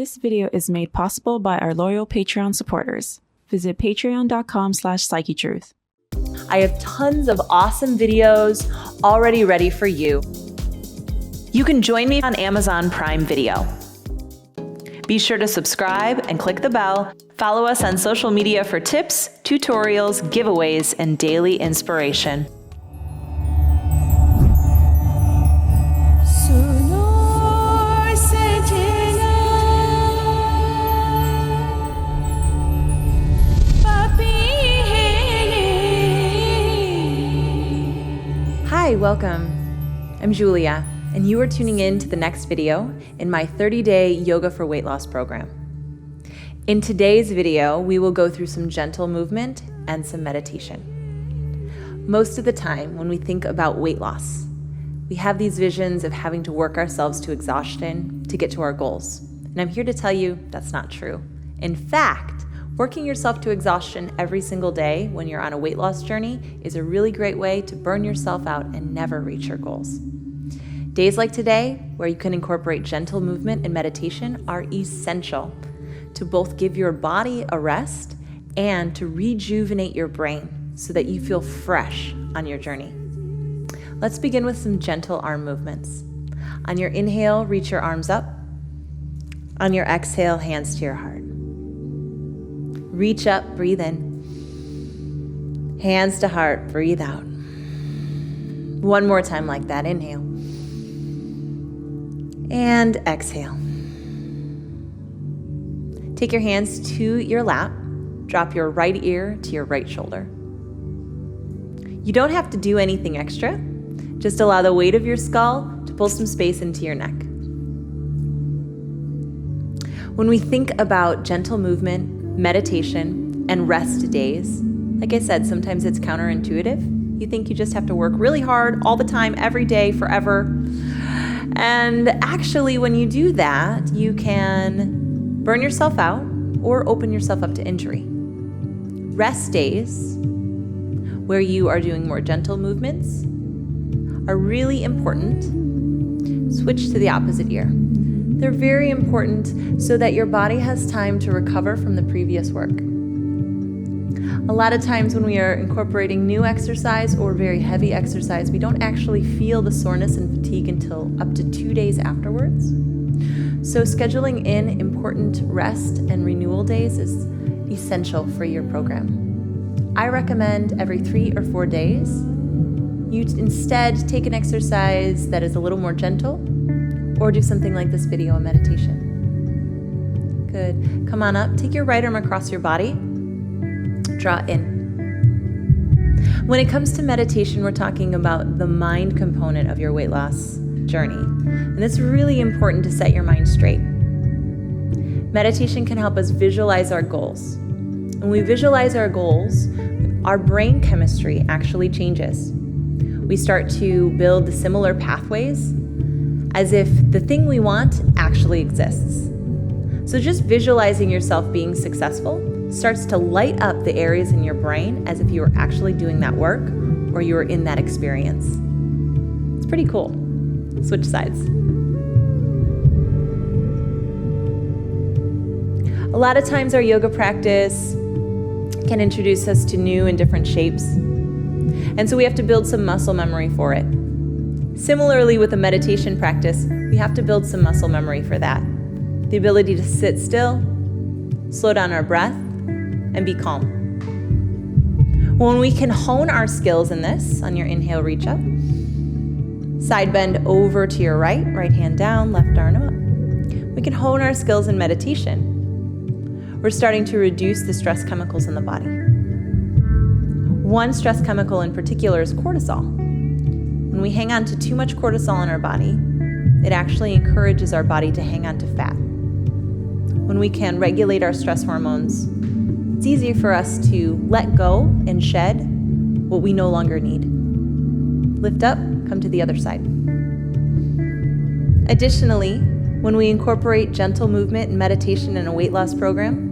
This video is made possible by our loyal Patreon supporters. Visit patreon.com/Psychetruth. I have tons of awesome videos already ready for you. You can join me on Amazon Prime Video. Be sure to subscribe and click the bell. Follow us on social media for tips, tutorials, giveaways, and daily inspiration. Hi, welcome. I'm Julia, and you are tuning in to the next video in my 30-day Yoga for Weight Loss program. In today's video, we will go through some gentle movement and some meditation. Most of the time, when we think about weight loss, we have these visions of having to work ourselves to exhaustion to get to our goals. And I'm here to tell you that's not true. In fact, working yourself to exhaustion every single day when you're on a weight loss journey is a really great way to burn yourself out and never reach your goals. Days like today, where you can incorporate gentle movement and meditation, are essential to both give your body a rest and to rejuvenate your brain so that you feel fresh on your journey. Let's begin with some gentle arm movements. On your inhale, reach your arms up. On your exhale, hands to your heart. Reach up, breathe in. Hands to heart, breathe out. One more time like that. Inhale. And exhale. Take your hands to your lap. Drop your right ear to your right shoulder. You don't have to do anything extra. Just allow the weight of your skull to pull some space into your neck. When we think about gentle movement, meditation, and rest days, like I said, sometimes it's counterintuitive. You think you just have to work really hard all the time, every day, forever. And actually, when you do that, you can burn yourself out or open yourself up to injury. Rest days, where you are doing more gentle movements, are really important. Switch to the opposite ear. They're very important so that your body has time to recover from the previous work. A lot of times when we are incorporating new exercise or very heavy exercise, we don't actually feel the soreness and fatigue until up to 2 days afterwards. So scheduling in important rest and renewal days is essential for your program. I recommend every 3 or 4 days, you instead take an exercise that is a little more gentle, or do something like this video, a meditation. Good. Come on up. Take your right arm across your body. Draw in. When it comes to meditation, we're talking about the mind component of your weight loss journey. And it's really important to set your mind straight. Meditation can help us visualize our goals. When we visualize our goals, our brain chemistry actually changes. We start to build the similar pathways as if the thing we want actually exists. So just visualizing yourself being successful starts to light up the areas in your brain as if you were actually doing that work or you were in that experience. It's pretty cool. Switch sides. A lot of times our yoga practice can introduce us to new and different shapes. And so we have to build some muscle memory for it. Similarly, with a meditation practice, we have to build some muscle memory for that. The ability to sit still, slow down our breath, and be calm. When we can hone our skills in this, on your inhale, reach up. Side bend over to your right, right hand down, left arm up. We can hone our skills in meditation. We're starting to reduce the stress chemicals in the body. One stress chemical in particular is cortisol. When we hang on to too much cortisol in our body, it actually encourages our body to hang on to fat. When we can regulate our stress hormones, it's easier for us to let go and shed what we no longer need. Lift up, come to the other side. Additionally, when we incorporate gentle movement and meditation in a weight loss program,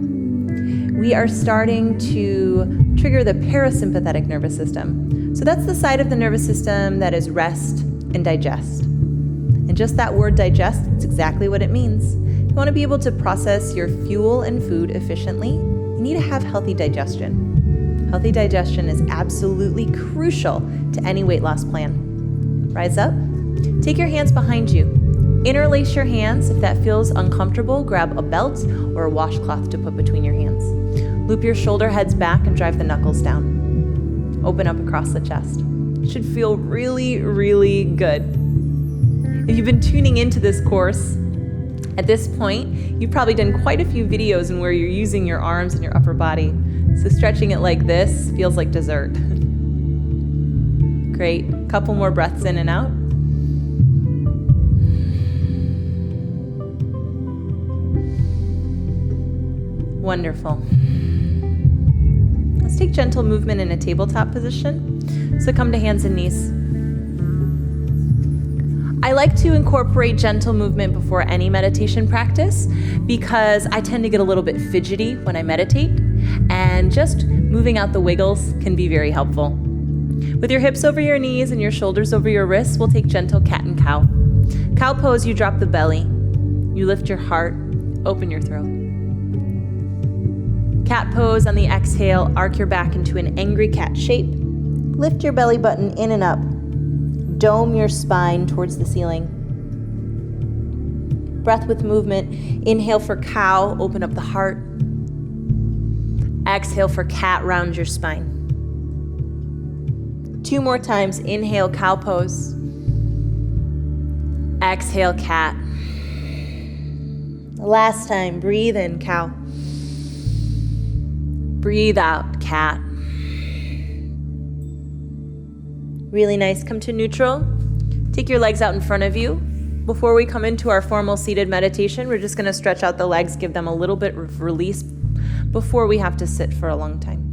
we are starting to trigger the parasympathetic nervous system. So that's the side of the nervous system that is rest and digest. And just that word digest, it's exactly what it means. You want to be able to process your fuel and food efficiently. You need to have healthy digestion. Healthy digestion is absolutely crucial to any weight loss plan. Rise up. Take your hands behind you. Interlace your hands. If that feels uncomfortable, grab a belt or a washcloth to put between your hands. Loop your shoulder heads back and drive the knuckles down. Open up across the chest. It should feel really, really good. If you've been tuning into this course, at this point, you've probably done quite a few videos in where you're using your arms and your upper body. So stretching it like this feels like dessert. Great. Couple more breaths in and out. Wonderful. Let's take gentle movement in a tabletop position. So come to hands and knees. I like to incorporate gentle movement before any meditation practice because I tend to get a little bit fidgety when I meditate, and just moving out the wiggles can be very helpful. With your hips over your knees and your shoulders over your wrists, we'll take gentle cat and cow. Cow pose, you drop the belly. You lift your heart, open your throat. Cat pose, on the exhale, arc your back into an angry cat shape. Lift your belly button in and up. Dome your spine towards the ceiling. Breath with movement. Inhale for cow, open up the heart. Exhale for cat, round your spine. 2 more times. Inhale, cow pose. Exhale, cat. Last time, breathe in, cow. Breathe out, cat. Really nice. Come to neutral. Take your legs out in front of you. Before we come into our formal seated meditation, we're just going to stretch out the legs, give them a little bit of release before we have to sit for a long time.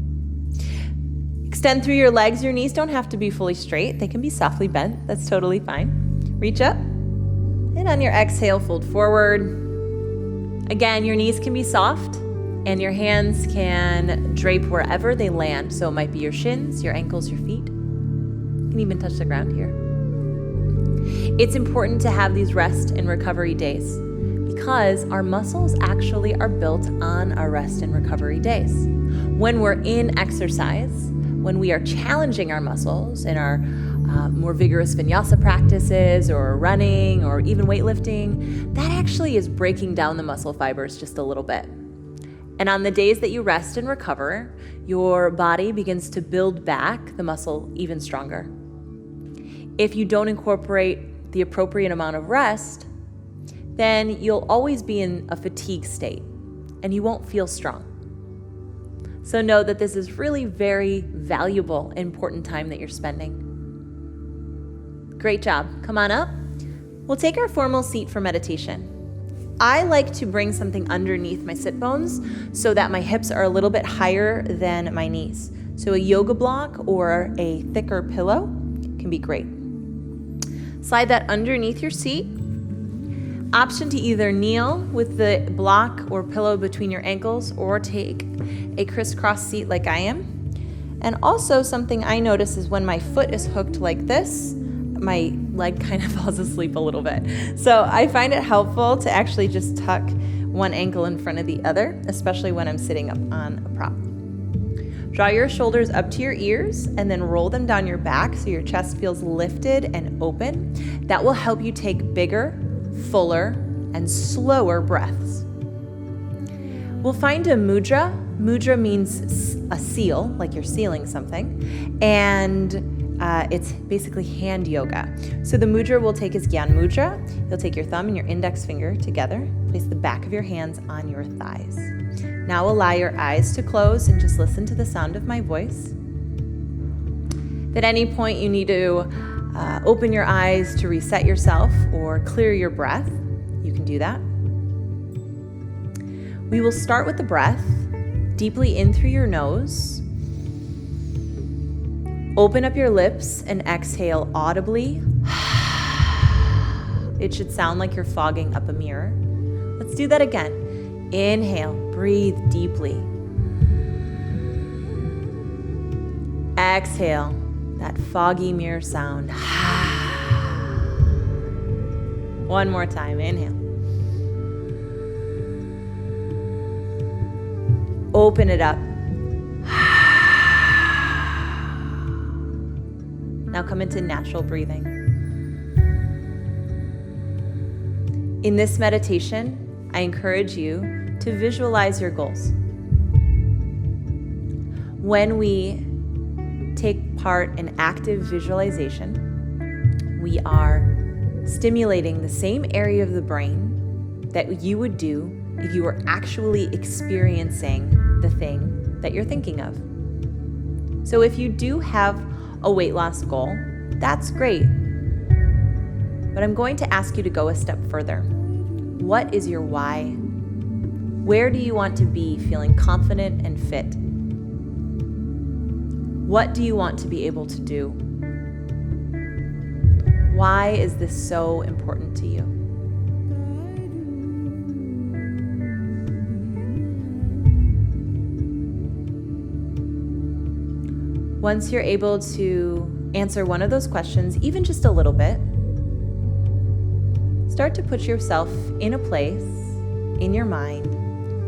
Extend through your legs. Your knees don't have to be fully straight. They can be softly bent. That's totally fine. Reach up. And on your exhale, fold forward. Again, your knees can be soft and your hands can drape wherever they land. So it might be your shins, your ankles, your feet. You can even touch the ground here. It's important to have these rest and recovery days because our muscles actually are built on our rest and recovery days. When we're in exercise, when we are challenging our muscles in our more vigorous vinyasa practices or running or even weightlifting, that actually is breaking down the muscle fibers just a little bit. And on the days that you rest and recover, your body begins to build back the muscle even stronger. If you don't incorporate the appropriate amount of rest, then you'll always be in a fatigue state and you won't feel strong. So know that this is really very valuable, important time that you're spending. Great job. Come on up. We'll take our formal seat for meditation. I like to bring something underneath my sit bones so that my hips are a little bit higher than my knees. So a yoga block or a thicker pillow can be great. Slide that underneath your seat. Option to either kneel with the block or pillow between your ankles or take a crisscross seat like I am. And also something I notice is when my foot is hooked like this, my leg kind of falls asleep a little bit. So I find it helpful to actually just tuck one ankle in front of the other, especially when I'm sitting up on a prop. Draw your shoulders up to your ears and then roll them down your back so your chest feels lifted and open. That will help you take bigger, fuller, and slower breaths. We'll find a mudra. Mudra means a seal, like you're sealing something, and it's basically hand yoga. So the mudra we'll take is Gyan Mudra. You'll take your thumb and your index finger together, place the back of your hands on your thighs. Now allow your eyes to close and just listen to the sound of my voice. If at any point you need to open your eyes to reset yourself or clear your breath, you can do that. We will start with the breath, deeply in through your nose. Open up your lips and exhale audibly. It should sound like you're fogging up a mirror. Let's do that again. Inhale, breathe deeply. Exhale, that foggy mirror sound. One more time, inhale. Open it up. Now come into natural breathing. In this meditation, I encourage you to visualize your goals. When we take part in active visualization, we are stimulating the same area of the brain that you would do if you were actually experiencing the thing that you're thinking of. So if you do have a weight loss goal, that's great. But I'm going to ask you to go a step further. What is your why? Where do you want to be feeling confident and fit? What do you want to be able to do? Why is this so important to you? Once you're able to answer one of those questions, even just a little bit, start to put yourself in a place in your mind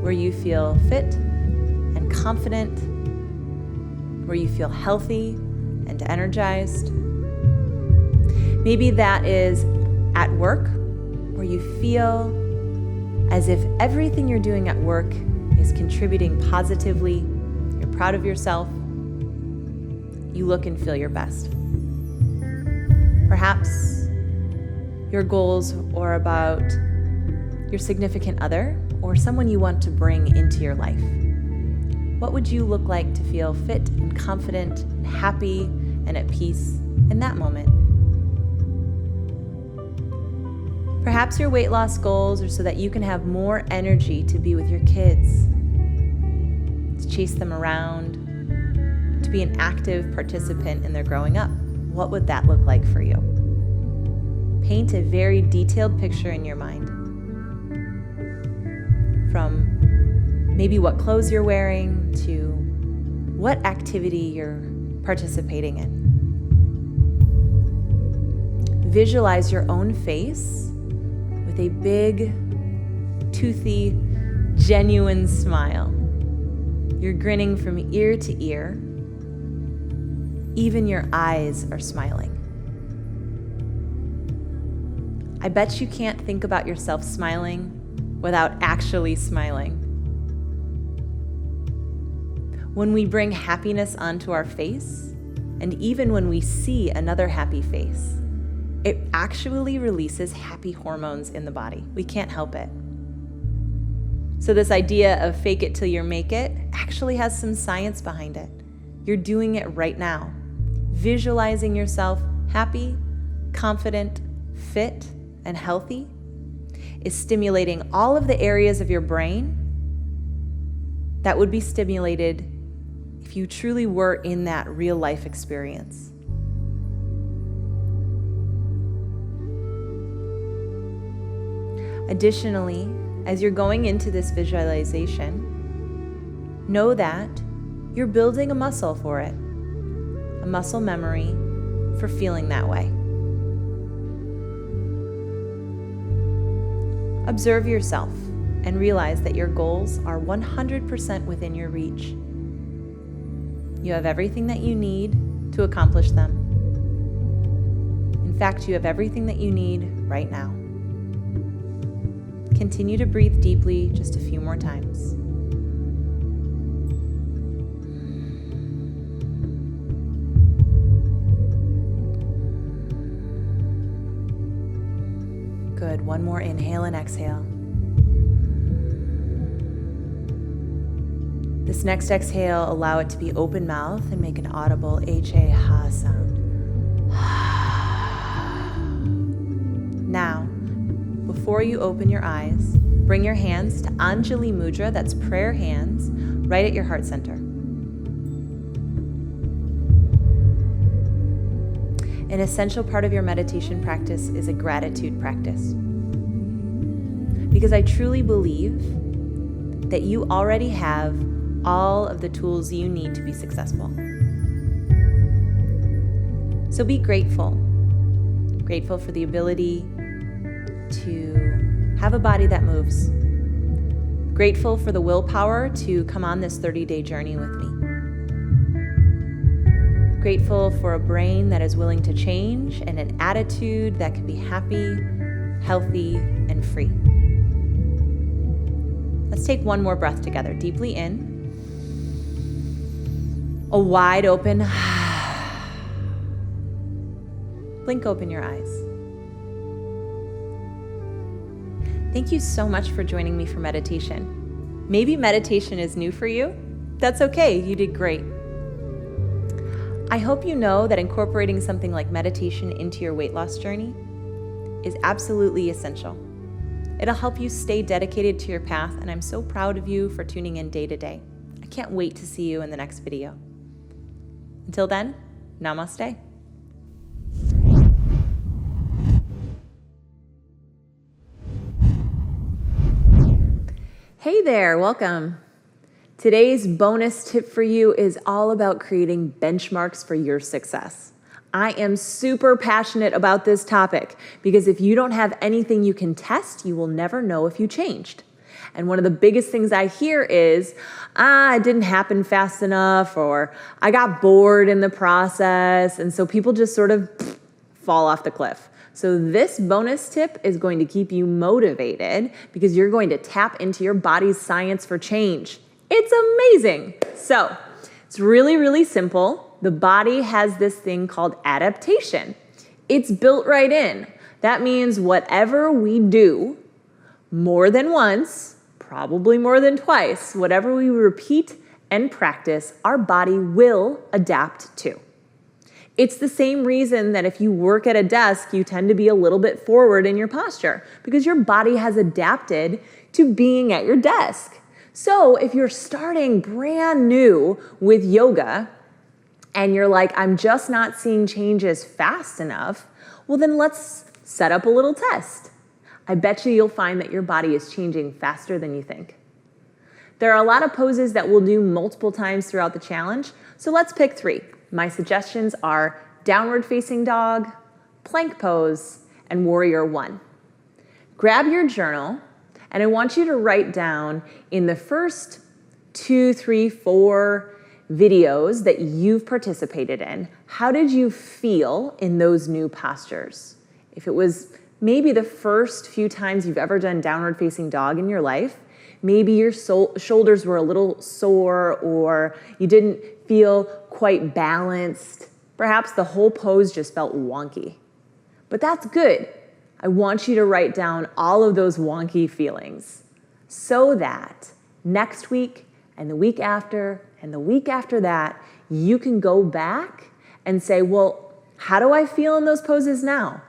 where you feel fit and confident, where you feel healthy and energized. Maybe that is at work, where you feel as if everything you're doing at work is contributing positively. You're proud of yourself. You look and feel your best. Perhaps your goals are about your significant other or someone you want to bring into your life. What would you look like to feel fit and confident and happy and at peace in that moment? Perhaps your weight loss goals are so that you can have more energy to be with your kids, to chase them around, to be an active participant in their growing up. What would that look like for you? Paint a very detailed picture in your mind. From maybe what clothes you're wearing to what activity you're participating in. Visualize your own face with a big, toothy, genuine smile. You're grinning from ear to ear. Even your eyes are smiling. I bet you can't think about yourself smiling without actually smiling. When we bring happiness onto our face, and even when we see another happy face, it actually releases happy hormones in the body. We can't help it. So this idea of fake it till you make it actually has some science behind it. You're doing it right now. Visualizing yourself happy, confident, fit, and healthy is stimulating all of the areas of your brain that would be stimulated if you truly were in that real life experience. Additionally, as you're going into this visualization, know that you're building a muscle for it, a muscle memory for feeling that way. Observe yourself and realize that your goals are 100% within your reach. You have everything that you need to accomplish them. In fact, you have everything that you need right now. Continue to breathe deeply just a few more times. Good. One more inhale and exhale. This next exhale, allow it to be open mouth and make an audible H-A-ha sound. Now, before you open your eyes, bring your hands to Anjali Mudra, that's prayer hands, right at your heart center. An essential part of your meditation practice is a gratitude practice. Because I truly believe that you already have all of the tools you need to be successful. So be grateful. Grateful for the ability to have a body that moves. Grateful for the willpower to come on this 30-day journey with me. Grateful for a brain that is willing to change and an attitude that can be happy, healthy, and free. Let's take one more breath together. Deeply in. A wide open. Blink open your eyes. Thank you so much for joining me for meditation. Maybe meditation is new for you. That's okay, you did great. I hope you know that incorporating something like meditation into your weight loss journey is absolutely essential. It'll help you stay dedicated to your path, and I'm so proud of you for tuning in day to day. I can't wait to see you in the next video. Until then, namaste. Hey there, welcome. Today's bonus tip for you is all about creating benchmarks for your success. I am super passionate about this topic because if you don't have anything you can test, you will never know if you changed. And one of the biggest things I hear is, it didn't happen fast enough, or I got bored in the process. And so people just sort of fall off the cliff. So this bonus tip is going to keep you motivated because you're going to tap into your body's science for change. It's amazing. So it's really, really simple. The body has this thing called adaptation. It's built right in. That means whatever we do more than once, probably more than twice, whatever we repeat and practice, our body will adapt to. It's the same reason that if you work at a desk, you tend to be a little bit forward in your posture because your body has adapted to being at your desk. So if you're starting brand new with yoga and you're like, I'm just not seeing changes fast enough, well then let's set up a little test. I bet you'll find that your body is changing faster than you think. There are a lot of poses that we'll do multiple times throughout the challenge, so let's pick 3. My suggestions are downward facing dog, plank pose, and warrior 1. Grab your journal, and I want you to write down in the first 2, 3, 4 videos that you've participated in, how did you feel in those new postures? If it was maybe the first few times you've ever done downward facing dog in your life, maybe your shoulders were a little sore or you didn't feel quite balanced. Perhaps the whole pose just felt wonky. But that's good. I want you to write down all of those wonky feelings so that next week and the week after and the week after that, you can go back and say, well, how do I feel in those poses now?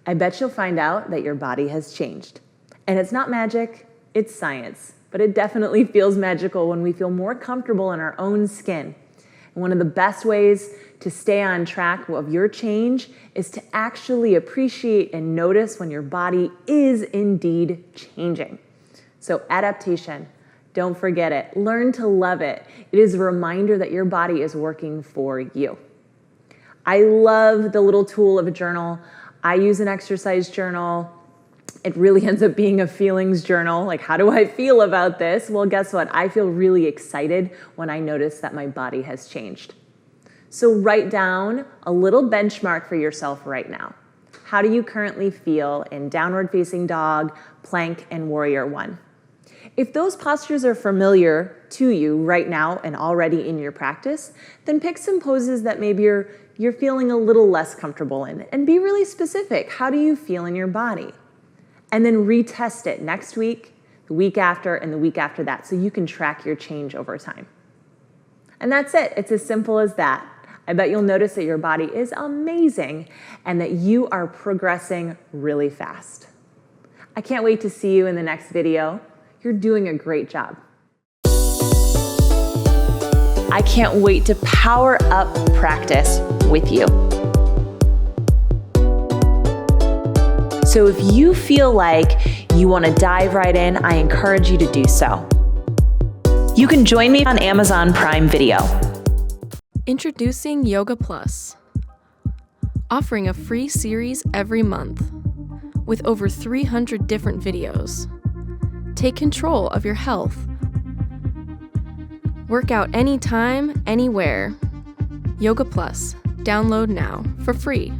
I bet you'll find out that your body has changed. And it's not magic, it's science. But it definitely feels magical when we feel more comfortable in our own skin. And one of the best ways to stay on track of your change is to actually appreciate and notice when your body is indeed changing. So adaptation, don't forget it. Learn to love it. It is a reminder that your body is working for you. I love the little tool of a journal. I use an exercise journal. It really ends up being a feelings journal. Like, how do I feel about this? Well, guess what? I feel really excited when I notice that my body has changed. So write down a little benchmark for yourself right now. How do you currently feel in downward facing dog, plank, and warrior 1? If those postures are familiar to you right now and already in your practice, then pick some poses that maybe you're feeling a little less comfortable in and be really specific. How do you feel in your body? And then retest it next week, the week after, and the week after that so you can track your change over time. And that's it. It's as simple as that. I bet you'll notice that your body is amazing and that you are progressing really fast. I can't wait to see you in the next video. You're doing a great job. I can't wait to power up practice with you. So if you feel like you want to dive right in, I encourage you to do so. You can join me on Amazon Prime Video. Introducing Yoga Plus, offering a free series every month with over 300 different videos. take control of your health. Work out anytime, anywhere. Yoga Plus. Download now for free.